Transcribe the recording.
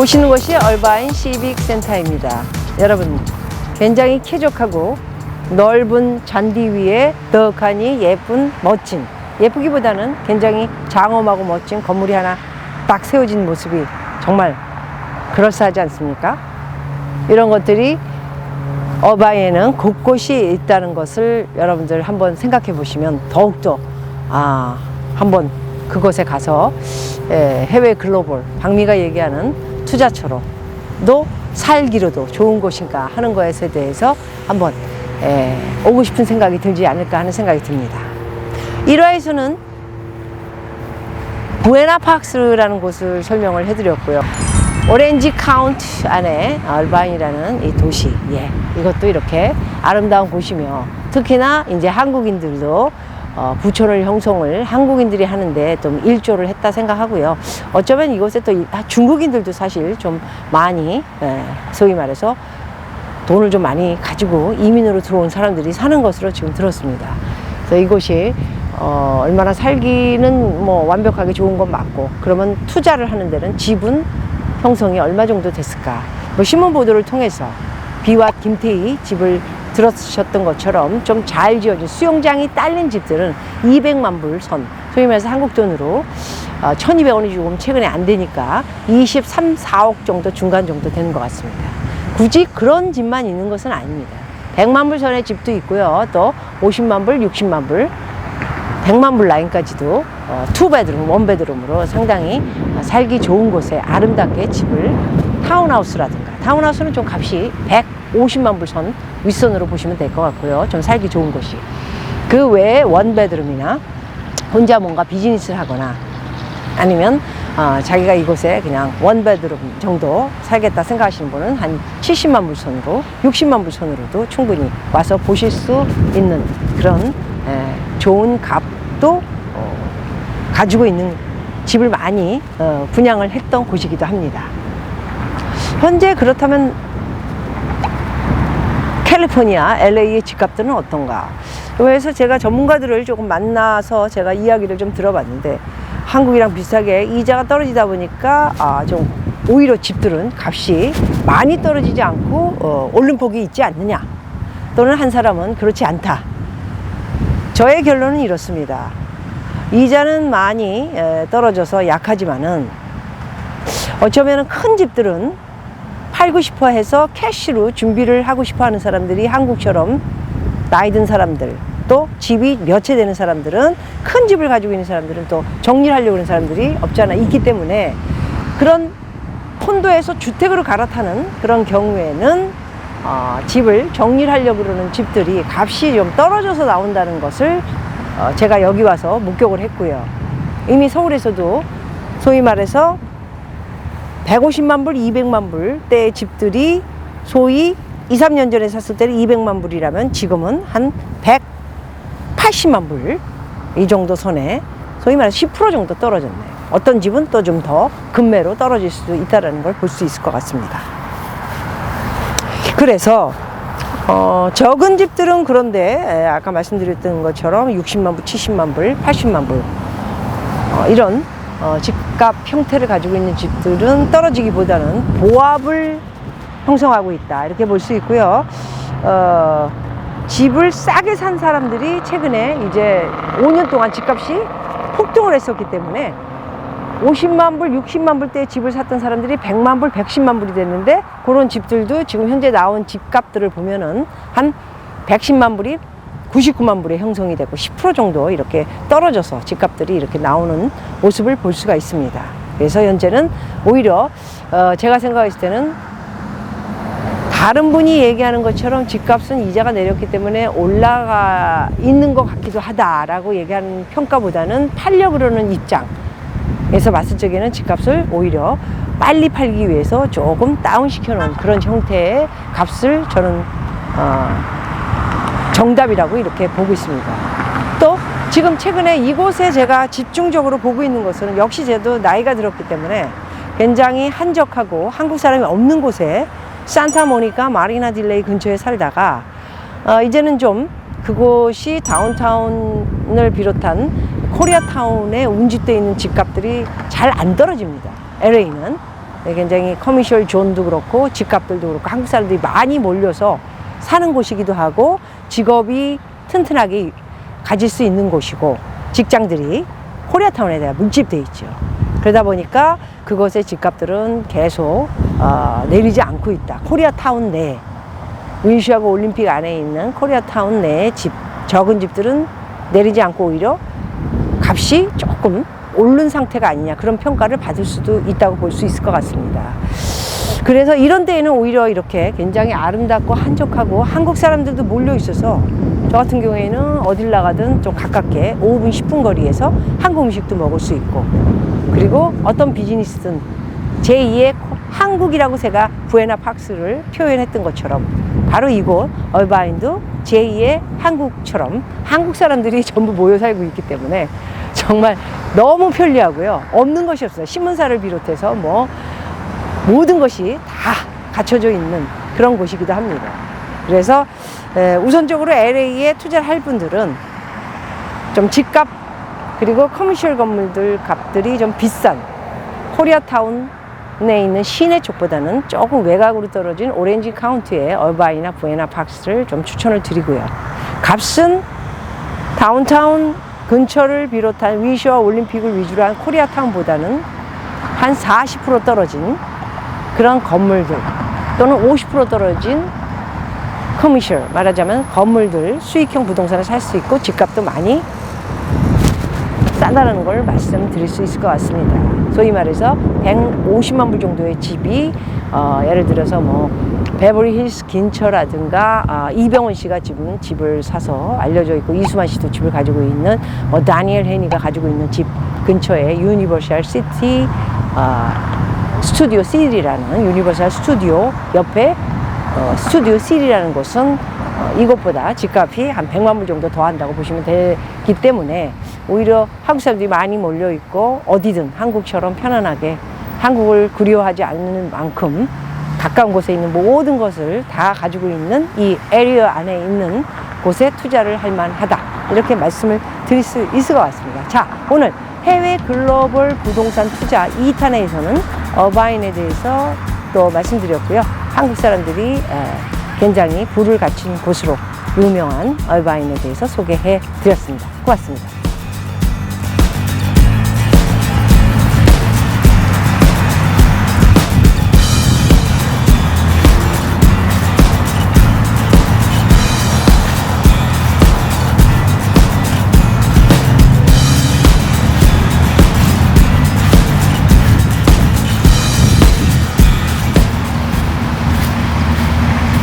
보시는 곳이 얼바인 시빅 센터입니다. 여러분, 굉장히 쾌적하고 넓은 잔디 위에 덕하니 예쁜 멋진, 예쁘기보다는 굉장히 장엄하고 멋진 건물이 하나 딱 세워진 모습이 정말 그럴싸하지 않습니까? 이런 것들이 얼바인에는 곳곳이 있다는 것을 여러분들 한번 생각해 보시면 더욱더 한번 그곳에 가서 해외 글로벌, 박미가 얘기하는 투자처로도 살기로도 좋은 곳인가 하는 것에 대해서 한번 오고 싶은 생각이 들지 않을까 하는 생각이 듭니다. 1화에서는 부에나파크스라는 곳을 설명을 해드렸고요. 오렌지 카운티 안에 얼바인이라는 이 도시, 이것도 이렇게 아름다운 곳이며, 특히나 이제 한국인들도 부촌을 형성을 한국인들이 하는데 좀 일조를 했다 생각하고요. 어쩌면 이곳에 또 중국인들도 사실 좀 많이 소위 말해서 돈을 좀 많이 가지고 이민으로 들어온 사람들이 사는 것으로 지금 들었습니다. 그래서 이곳이 얼마나 살기는 뭐 완벽하게 좋은 건 맞고, 그러면 투자를 하는 데는 지분 형성이 얼마 정도 됐을까? 뭐 신문 보도를 통해서 비와 김태희 집을 들으셨던 것처럼 좀 잘 지어진 수영장이 딸린 집들은 200만 불 선, 소위 말해서 한국 돈으로 1200원이 조금 최근에 안 되니까 23, 4억 정도 중간 정도 되는 것 같습니다. 굳이 그런 집만 있는 것은 아닙니다. 100만 불 선의 집도 있고요. 또 50만 불, 60만 불, 100만 불 라인까지도 투베드룸, 원베드룸으로 상당히 살기 좋은 곳에 아름답게 집을, 타운하우스라든가, 타운하우스는 좀 값이 150만 불 선 윗선으로 보시면 될 것 같고요. 좀 살기 좋은 곳이. 그 외에 원베드룸이나 혼자 뭔가 비즈니스를 하거나 아니면 자기가 이곳에 그냥 원베드룸 정도 살겠다 생각하시는 분은 한 70만 불 선으로, 60만 불 선으로도 충분히 와서 보실 수 있는 그런 좋은 값도 가지고 있는 집을 많이 분양을 했던 곳이기도 합니다. 현재 그렇다면 캘리포니아, LA의 집값들은 어떤가? 그래서 제가 전문가들을 조금 만나서 제가 이야기를 좀 들어봤는데, 한국이랑 비슷하게 이자가 떨어지다 보니까 좀 오히려 집들은 값이 많이 떨어지지 않고 오른 폭이 있지 않느냐, 또는 한 사람은 그렇지 않다. 저의 결론은 이렇습니다. 이자는 많이 떨어져서 약하지만은 어쩌면 큰 집들은 팔고 싶어 해서 캐시로 준비를 하고 싶어 하는 사람들이, 한국처럼 나이 든 사람들, 또 집이 몇 채 되는 사람들은, 큰 집을 가지고 있는 사람들은 또 정리를 하려고 하는 사람들이 없지 않아 있기 때문에, 그런 콘도에서 주택으로 갈아타는 그런 경우에는 집을 정리를 하려고 그러는 집들이 값이 좀 떨어져서 나온다는 것을 제가 여기 와서 목격을 했고요. 이미 서울에서도 소위 말해서 150만 불, 200만 불 대의 집들이 소위 2, 3년 전에 샀을 때는 200만 불이라면 지금은 한 180만 불 이 정도 선에, 소위 말해서 10% 정도 떨어졌네요. 어떤 집은 또 좀 더 급매로 떨어질 수도 있다는 걸 볼 수 있을 것 같습니다. 그래서 적은 집들은 그런데 아까 말씀드렸던 것처럼 60만 불, 70만 불, 80만 불 이런 집값 형태를 가지고 있는 집들은 떨어지기보다는 보합을 형성하고 있다, 이렇게 볼 수 있고요. 집을 싸게 산 사람들이 최근에 이제 5년 동안 집값이 폭등을 했었기 때문에 50만 불, 60만 불대의 집을 샀던 사람들이 100만 불, 110만 불이 됐는데, 그런 집들도 지금 현재 나온 집값들을 보면은 한 110만 불이 99만 불에 형성이 되고 10% 정도 이렇게 떨어져서 집값들이 이렇게 나오는 모습을 볼 수가 있습니다. 그래서 현재는 오히려 제가 생각했을 때는 다른 분이 얘기하는 것처럼 집값은 이자가 내렸기 때문에 올라가 있는 것 같기도 하다라고 얘기하는 평가보다는 팔려고 그러는 입장에서 봤을 적에는 집값을 오히려 빨리 팔기 위해서 조금 다운시켜 놓은 그런 형태의 값을 저는 정답이라고 이렇게 보고 있습니다. 또 지금 최근에 이곳에 제가 집중적으로 보고 있는 것은, 역시 저도 나이가 들었기 때문에 굉장히 한적하고 한국 사람이 없는 곳에, 산타모니카 마리나 딜레이 근처에 살다가 이제는 좀 그곳이 다운타운을 비롯한 코리아타운에 운집되어 있는 집값들이 잘 안 떨어집니다. LA는 굉장히 커미셜 존도 그렇고 집값들도 그렇고 한국 사람들이 많이 몰려서 사는 곳이기도 하고 직업이 튼튼하게 가질 수 있는 곳이고 직장들이 코리아타운에 대한 밀집되어 있죠. 그러다 보니까 그곳의 집값들은 계속 내리지 않고 있다. 코리아타운 내 윈슈하고 올림픽 안에 있는 코리아타운 내의 집, 적은 집들은 내리지 않고 오히려 값이 조금 오른 상태가 아니냐, 그런 평가를 받을 수도 있다고 볼 수 있을 것 같습니다. 그래서 이런 데에는 오히려 이렇게 굉장히 아름답고 한적하고 한국 사람들도 몰려 있어서 저 같은 경우에는 어딜 나가든 좀 가깝게 5분 10분 거리에서 한국 음식도 먹을 수 있고, 그리고 어떤 비즈니스든 제2의 한국이라고 제가 부에나팍스를 표현했던 것처럼 바로 이곳 얼바인도 제2의 한국처럼 한국 사람들이 전부 모여 살고 있기 때문에 정말 너무 편리하고요. 없는 것이 없어요. 신문사를 비롯해서 뭐 모든 것이 다 갖춰져 있는 그런 곳이기도 합니다. 그래서 우선적으로 LA에 투자를 할 분들은 좀 집값 그리고 커머셜 건물들 값들이 좀 비싼 코리아타운에 있는 시내 쪽보다는 조금 외곽으로 떨어진 오렌지 카운티의 얼바인이나 부에나팍스를 좀 추천을 드리고요. 값은 다운타운 근처를 비롯한 위시와 올림픽을 위주로 한 코리아타운보다는 한 40% 떨어진 그런 건물들 또는 50% 떨어진 커미셜, 말하자면 건물들, 수익형 부동산을 살 수 있고 집값도 많이 싸다라는 걸 말씀드릴 수 있을 것 같습니다. 소위 말해서 150만 불 정도의 집이 예를 들어서 뭐 베버리 힐스 근처라든가 이병헌 씨가 지금 집을 사서 알려져 있고 이수만 씨도 집을 가지고 있는 다니엘 헤니가 가지고 있는 집 근처에 유니버셜 시티 스튜디오 C라는 유니버셜 스튜디오 옆에 스튜디오 C라는 곳은 이것보다 집값이 한 100만 불 정도 더 한다고 보시면 되기 때문에 오히려 한국 사람들이 많이 몰려 있고 어디든 한국처럼 편안하게 한국을 그리워하지 않는 만큼 가까운 곳에 있는 모든 것을 다 가지고 있는 이 에리어 안에 있는 곳에 투자를 할 만하다, 이렇게 말씀을 드릴 수 있을 것 같습니다. 자, 오늘 해외 글로벌 부동산 투자 2탄에서는 얼바인에 대해서 또 말씀드렸고요. 한국 사람들이 굉장히 부를 갖춘 곳으로 유명한 얼바인에 대해서 소개해 드렸습니다. 고맙습니다.